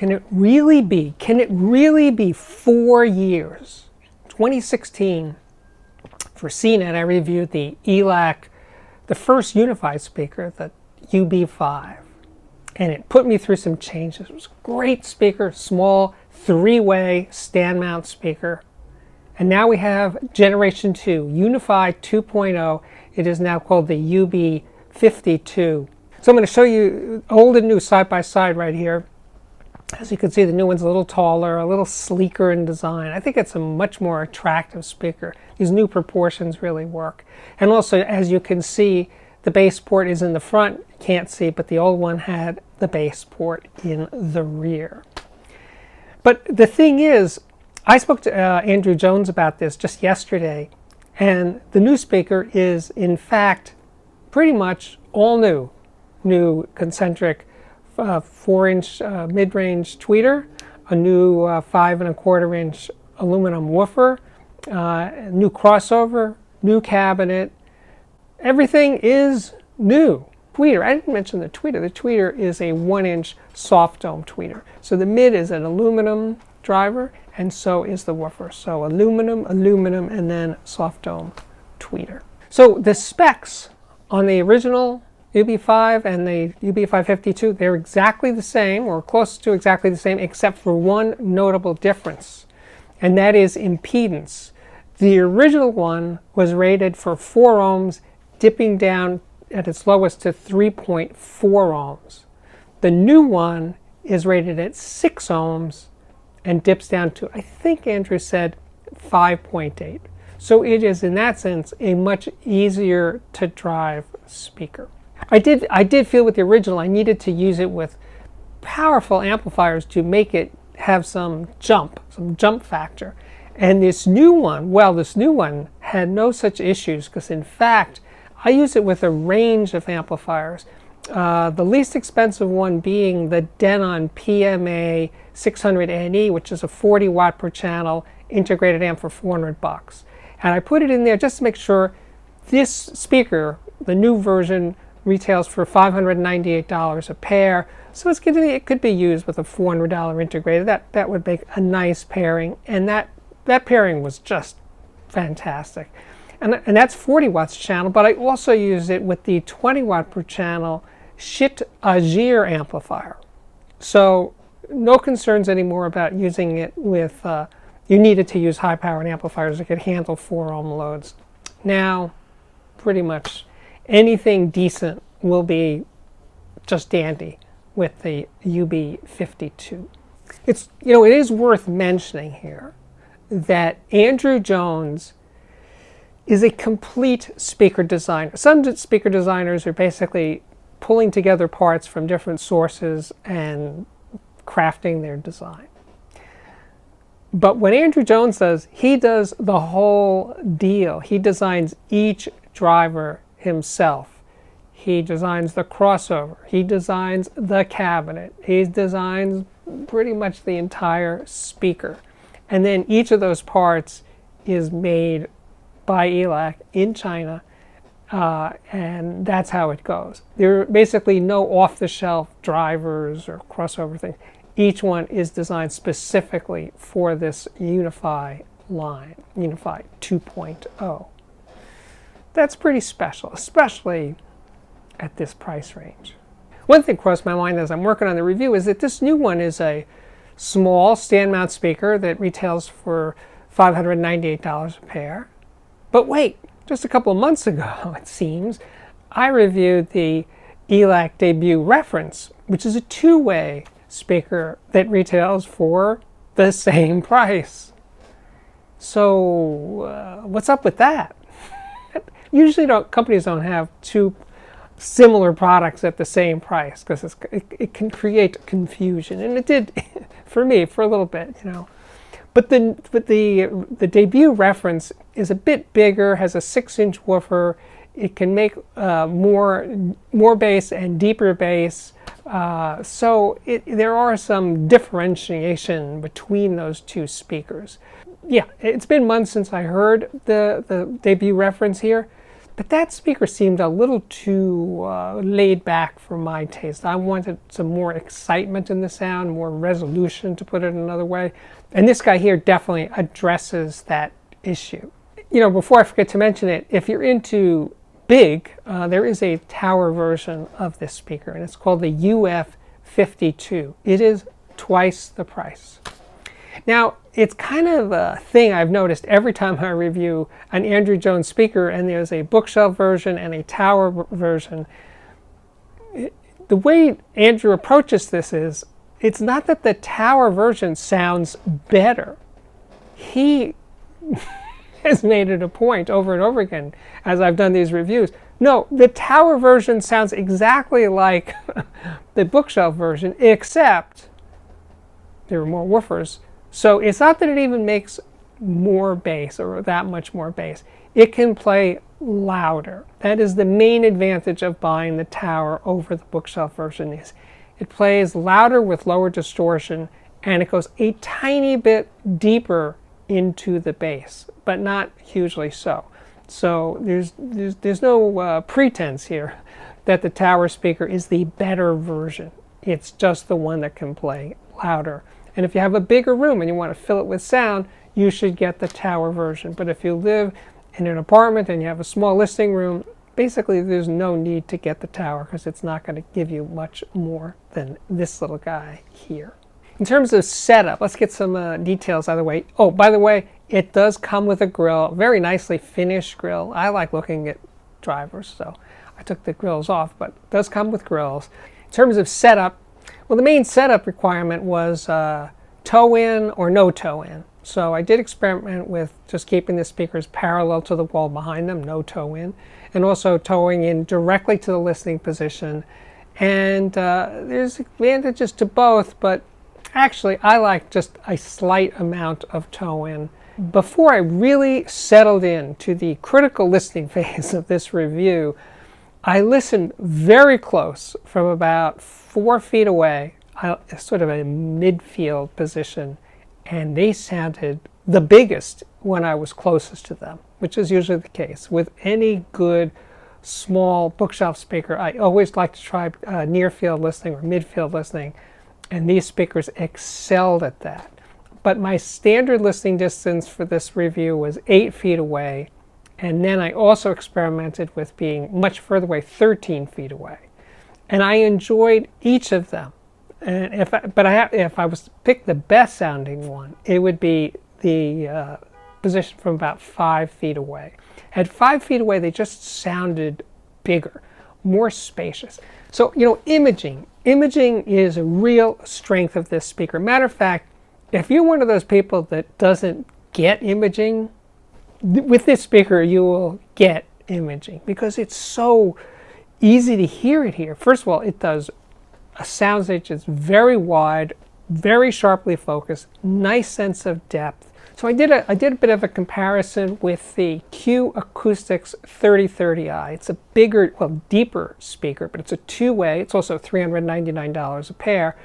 Can it really be? Can it really be 4 years? 2016, for CNET, I reviewed the ELAC, the first unified speaker, the UB5. And it put me through some changes. It was a great speaker, small, 3-way stand mount speaker. And now we have Generation 2, Uni-Fi 2.0. It is now called the UB52. So I'm going to show you old and new side by side right here. As you can see, the new one's a little taller, a little sleeker in design. I think it's a much more attractive speaker. These new proportions really work. And also, as you can see, the bass port is in the front. You can't see, but the old one had the bass port in the rear. But the thing is, I spoke to Andrew Jones about this just yesterday, and the new speaker is, in fact, pretty much all new. New concentric 4-inch mid-range tweeter, a new 5¼ aluminum woofer, new crossover, new cabinet. Everything is new. Tweeter, I didn't mention the tweeter. The tweeter is a 1-inch soft dome tweeter. So the mid is an aluminum driver, and so is the woofer. So aluminum, aluminum, and then soft dome tweeter. So the specs on the original UB5 and the UB552, they're exactly the same, or close to exactly the same, except for one notable difference, and that is impedance. The original one was rated for 4 ohms, dipping down at its lowest to 3.4 ohms. The new one is rated at 6 ohms and dips down to, I think Andrew said, 5.8. So it is, in that sense, a much easier to drive speaker. I did feel with the original I needed to use it with powerful amplifiers to make it have some jump factor. And this new one, well, this new one had no such issues, because in fact, I use it with a range of amplifiers. The least expensive one being the Denon PMA 600NE, which is a 40 watt per channel integrated amp for $400. And I put it in there just to make sure. This speaker, the new version, retails for $598 a pair, so it could be used with a $400 integrated. That would make a nice pairing, and that pairing was just fantastic. And that's 40 watts channel, but I also use it with the 20 watt per channel Shit Agir amplifier. So no concerns anymore about using it with, you needed to use high powered amplifiers that could handle 4 ohm loads. Now, pretty much anything decent will be just dandy with the UB52. It is worth mentioning here that Andrew Jones is a complete speaker designer. Some speaker designers are basically pulling together parts from different sources and crafting their design. But what Andrew Jones does, he does the whole deal. He designs each driver himself. He designs the crossover. He designs the cabinet. He designs pretty much the entire speaker. And then each of those parts is made by ELAC in China, and that's how it goes. There are basically no off-the-shelf drivers or crossover things. Each one is designed specifically for this Uni-Fi line, Uni-Fi 2.0. That's pretty special, especially at this price range. One thing crossed my mind as I'm working on the review is that this new one is a small stand mount speaker that retails for $598 a pair. But wait, just a couple of months ago, it seems, I reviewed the ELAC Debut Reference, which is a 2-way speaker that retails for the same price. So what's up with that? Usually companies don't have 2 similar products at the same price, because it can create confusion, and it did for me for a little bit, But the Debut Reference is a bit bigger, has a 6-inch woofer. It can make more bass and deeper bass. So there are some differentiation between those 2 speakers. Yeah, it's been months since I heard the Debut Reference here. But that speaker seemed a little too laid back for my taste. I wanted some more excitement in the sound, more resolution, to put it another way. And this guy here definitely addresses that issue. You know, before I forget to mention it, if you're into big, there is a tower version of this speaker, and it's called the UB52. It is twice the price. Now, it's kind of a thing I've noticed every time I review an Andrew Jones speaker, and there's a bookshelf version and a tower version. The way Andrew approaches this is, it's not that the tower version sounds better. He has made it a point over and over again as I've done these reviews. No, the tower version sounds exactly like the bookshelf version, except there are more woofers. So it's not that it even makes more bass or that much more bass. It can play louder. That is the main advantage of buying the tower over the bookshelf version. Is it plays louder with lower distortion, and it goes a tiny bit deeper into the bass, but not hugely so. So there's no pretense here that the tower speaker is the better version. It's just the one that can play louder. And if you have a bigger room and you want to fill it with sound, you should get the tower version. But if you live in an apartment and you have a small listening room, basically there's no need to get the tower, because it's not going to give you much more than this little guy here. In terms of setup, let's get some details out of the way. Oh, by the way, it does come with a grille, very nicely finished grille. I like looking at drivers, so I took the grilles off, but it does come with grilles. In terms of setup, well, the main setup requirement was toe-in or no toe-in. So I did experiment with just keeping the speakers parallel to the wall behind them, no toe-in, and also toeing in directly to the listening position. And there's advantages to both, but actually I like just a slight amount of toe-in. Before I really settled in to the critical listening phase of this review, I listened very close from about 4 feet away, sort of a midfield position, and they sounded the biggest when I was closest to them, which is usually the case. With any good small bookshelf speaker, I always like to try near field listening or midfield listening, and these speakers excelled at that. But my standard listening distance for this review was 8 feet away, and then I also experimented with being much further away, 13 feet away. And I enjoyed each of them. And if I was to pick the best sounding one, it would be the position from about 5 feet away. At 5 feet away, they just sounded bigger, more spacious. So, you know, imaging is a real strength of this speaker. Matter of fact, if you're one of those people that doesn't get imaging, with this speaker you will get imaging, because it's so easy to hear it here. First of all, it does a soundstage that's very wide, very sharply focused, nice sense of depth. So I did a bit of a comparison with the Q Acoustics 3030i. It's a bigger, well, deeper speaker, but it's a two-way. It's also $399 a pair.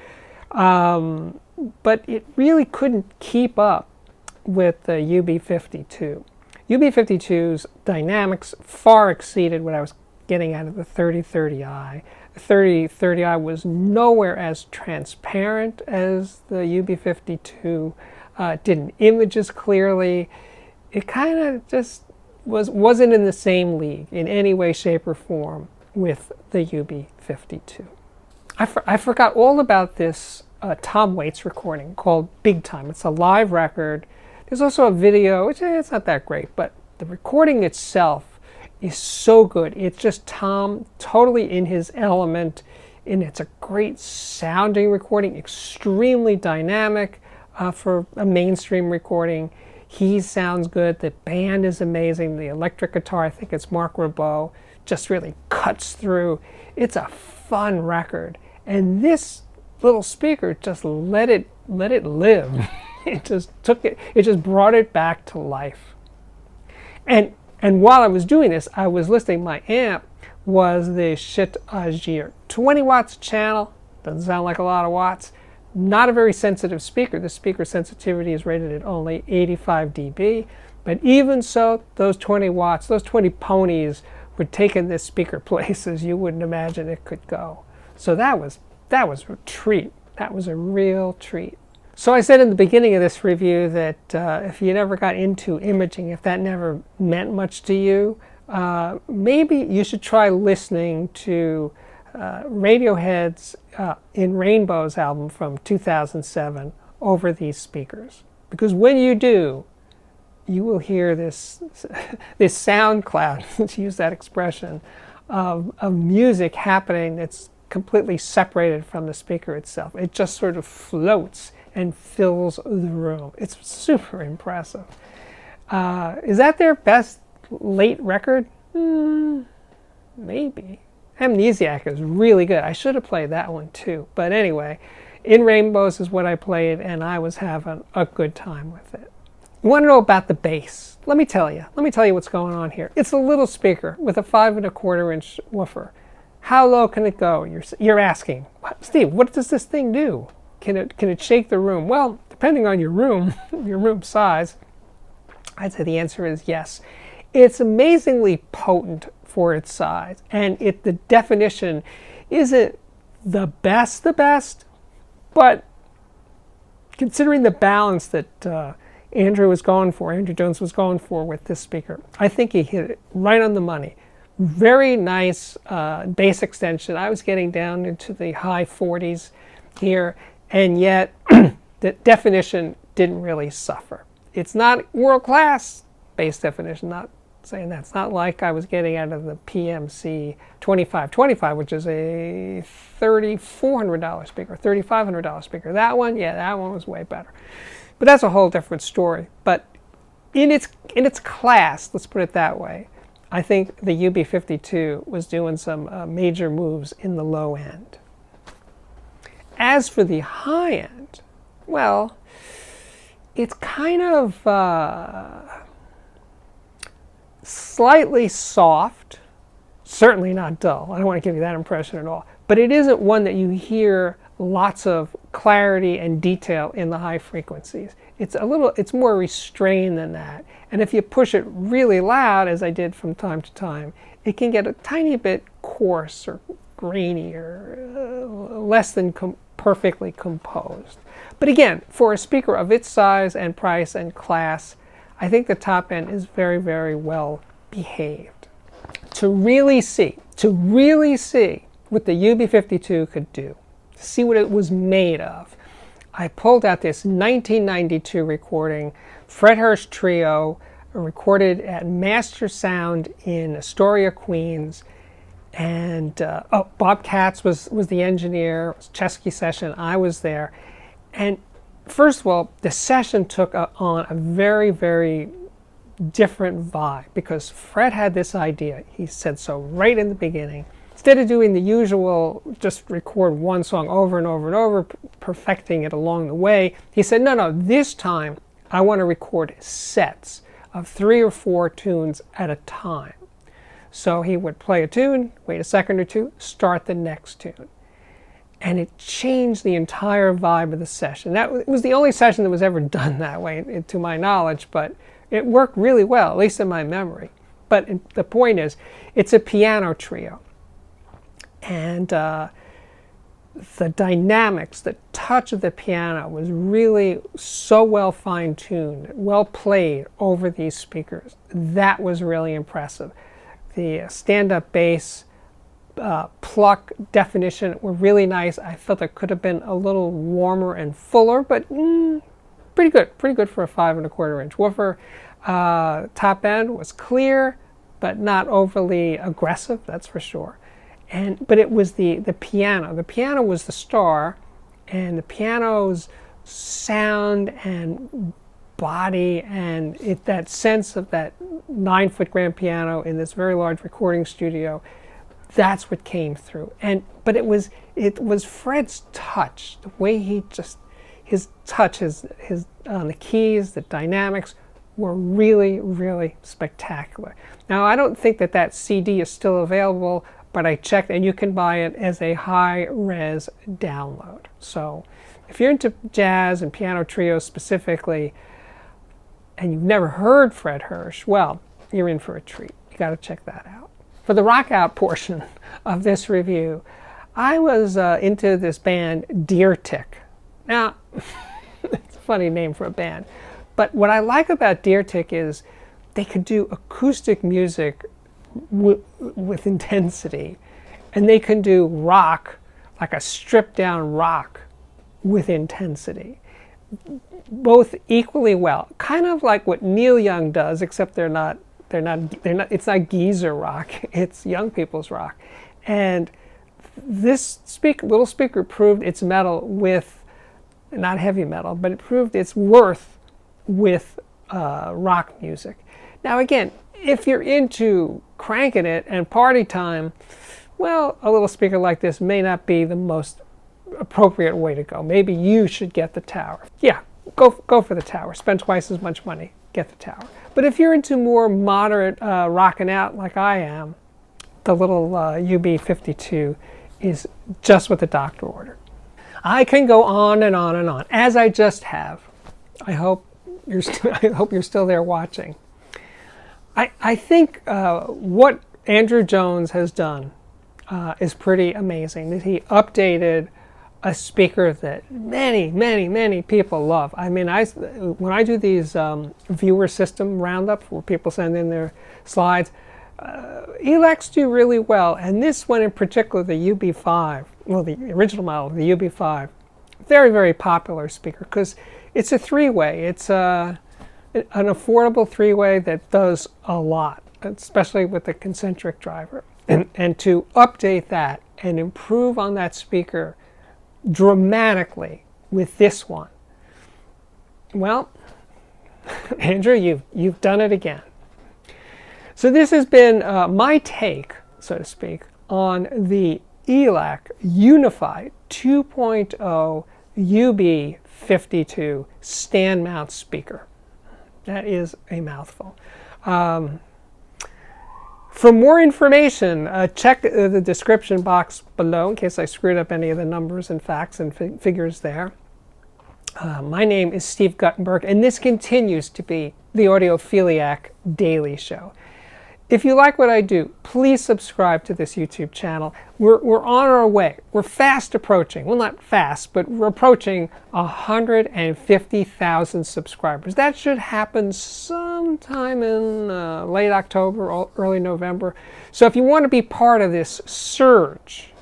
But it really couldn't keep up with the UB52. UB52's dynamics far exceeded what I was getting out of the 3030i. The 3030i was nowhere as transparent as the UB52. Didn't image as clearly. It kind of just wasn't in the same league in any way, shape, or form with the UB52. I forgot all about this Tom Waits recording called Big Time. It's a live record. There's also a video, which it's not that great, but the recording itself is so good. It's just Tom totally in his element, and it's a great sounding recording, extremely dynamic for a mainstream recording. He sounds good. The band is amazing. The electric guitar, I think it's Mark Ribot, just really cuts through. It's a fun record. And this little speaker just let it live. It just brought it back to life. And while I was doing this, I was listening. My amp was the Shit Agir 20 watts channel. Doesn't sound like a lot of watts. Not a very sensitive speaker. The speaker sensitivity is rated at only 85 dB. But even so, those 20 watts, those 20 ponies would taken this speaker places you wouldn't imagine it could go. So that was a treat. That was a real treat. So I said in the beginning of this review that if you never got into imaging, if that never meant much to you, maybe you should try listening to Radiohead's In Rainbows album from 2007 over these speakers. Because when you do, you will hear this sound cloud, to use that expression, of music happening that's completely separated from the speaker itself. It just sort of floats and fills the room. It's super impressive. Is that their best late record? Maybe. Amnesiac is really good. I should have played that one too. But anyway, In Rainbows is what I played, and I was having a good time with it. You want to know about the bass? Let me tell you what's going on here. It's a little speaker with a 5¼ woofer. How low can it go? You're asking, Steve, what does this thing do? Can it shake the room? Well, depending on your room, your room size, I'd say the answer is yes. It's amazingly potent for its size, and the definition isn't the best, but considering the balance that Andrew Jones was going for with this speaker, I think he hit it right on the money. Very nice bass extension. I was getting down into the high 40s here, and yet the definition didn't really suffer. It's not world-class bass definition, not saying that. It's not like I was getting out of the PMC 2525, which is a $3,400 speaker, $3,500 speaker. That one was way better. But that's a whole different story. But in its class, let's put it that way, I think the UB52 was doing some major moves in the low end. As for the high end, well, it's kind of slightly soft, certainly not dull. I don't want to give you that impression at all. But it isn't one that you hear lots of clarity and detail in the high frequencies. It's more restrained than that. And if you push it really loud, as I did from time to time, it can get a tiny bit coarse or grainy or less than perfectly composed. But again, for a speaker of its size and price and class, I think the top end is very, very well behaved. To really see what the UB52 could do, see what it was made of, I pulled out this 1992 recording, Fred Hirsch Trio, recorded at Master Sound in Astoria, Queens. And Bob Katz was the engineer. It was Chesky session. I was there. And first of all, the session took on a very, very different vibe because Fred had this idea. He said so right in the beginning. Instead of doing the usual, just record one song over and over and over, perfecting it along the way, he said, no, this time I want to record sets of 3 or 4 tunes at a time. So he would play a tune, wait a second or two, start the next tune. And it changed the entire vibe of the session. That was the only session that was ever done that way, to my knowledge, but it worked really well, at least in my memory. But the point is, it's a piano trio. And the dynamics, the touch of the piano was really so well fine-tuned, well played over these speakers. That was really impressive. The stand-up bass, pluck, definition were really nice. I felt it could have been a little warmer and fuller, but pretty good for a 5¼ woofer. Top end was clear, but not overly aggressive, that's for sure. But it was the piano. The piano was the star, and the piano's sound and body and that sense of that 9-foot grand piano in this very large recording studio, that's what came through. But it was Fred's touch, the way his touch, his on the keys, the dynamics were really, really spectacular. Now, I don't think that CD is still available, but I checked, and you can buy it as a high-res download. So if you're into jazz and piano trios specifically, and you've never heard Fred Hirsch, well, you're in for a treat. You got to check that out. For the rock out portion of this review, I was into this band Deer Tick. Now, it's a funny name for a band, but what I like about Deer Tick is they can do acoustic music with intensity, and they can do rock, like a stripped down rock, with intensity. Both equally well, kind of like what Neil Young does, except they're not, it's not geezer rock, it's young people's rock. And this little speaker proved its mettle with, not heavy metal, but it proved its worth with rock music. Now again, if you're into cranking it and party time, well, a little speaker like this may not be the most appropriate way to go. Maybe you should get the Tower. Yeah, go for the Tower. Spend twice as much money, get the Tower. But if you're into more moderate rocking out like I am, the little UB52 is just what the doctor ordered. I can go on and on and on, as I just have. I hope you're still there watching. I think what Andrew Jones has done is pretty amazing. That he updated a speaker that many people love. I mean, when I do these viewer system roundups where people send in their slides, ELACs do really well, and this one in particular, the UB5, well, the original model, the UB5, very popular speaker because it's a three-way. It's an affordable three-way that does a lot, especially with the concentric driver. And to update that and improve on that speaker dramatically with this one, well, Andrew, you've done it again. So this has been my take, so to speak, on the ELAC Uni-Fi 2.0 UB52 stand mount speaker. That is a mouthful. For more information, check the description box below in case I screwed up any of the numbers and facts and figures there. My name is Steve Guttenberg, and this continues to be the Audiophiliac Daily Show. If you like what I do, please subscribe to this YouTube channel. We're on our way. We're fast approaching, well, not fast, but we're approaching 150,000 subscribers. That should happen sometime in late October, or early November. So if you want to be part of this surge,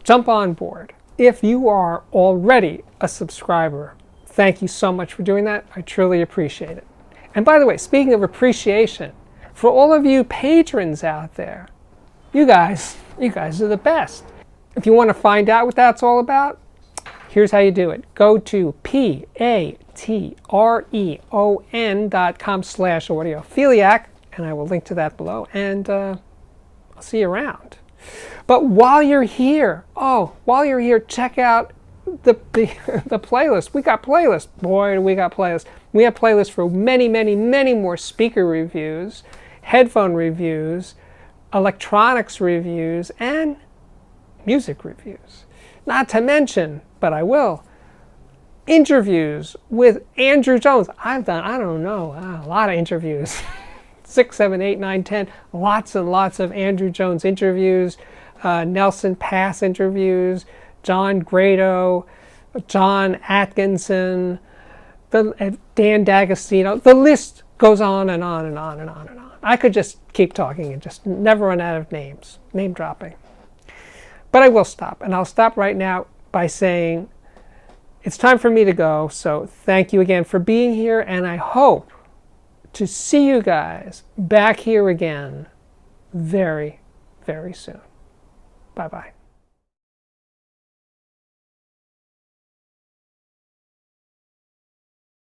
jump on board. If you are already a subscriber, thank you so much for doing that. I truly appreciate it. And by the way, speaking of appreciation, for all of you patrons out there, you guys are the best. If you want to find out what that's all about, here's how you do it. Go to patreon.com/audiophiliac, and I will link to that below, and I'll see you around. But while you're here, check out the playlist. We got playlists. Boy, do we got playlists. We have playlists for many more speaker reviews, headphone reviews, electronics reviews, and music reviews. Not to mention, but I will, interviews with Andrew Jones. I've done, I don't know, a lot of interviews. 6, 7, 8, 9, 10. Lots and lots of Andrew Jones interviews, Nelson Pass interviews, John Grado, John Atkinson, Dan D'Agostino. The list goes on and on and on and on and on. I could just keep talking and just never run out of names, name dropping. But I will stop, and I'll stop right now by saying it's time for me to go. So thank you again for being here, and I hope to see you guys back here again very soon. Bye-bye.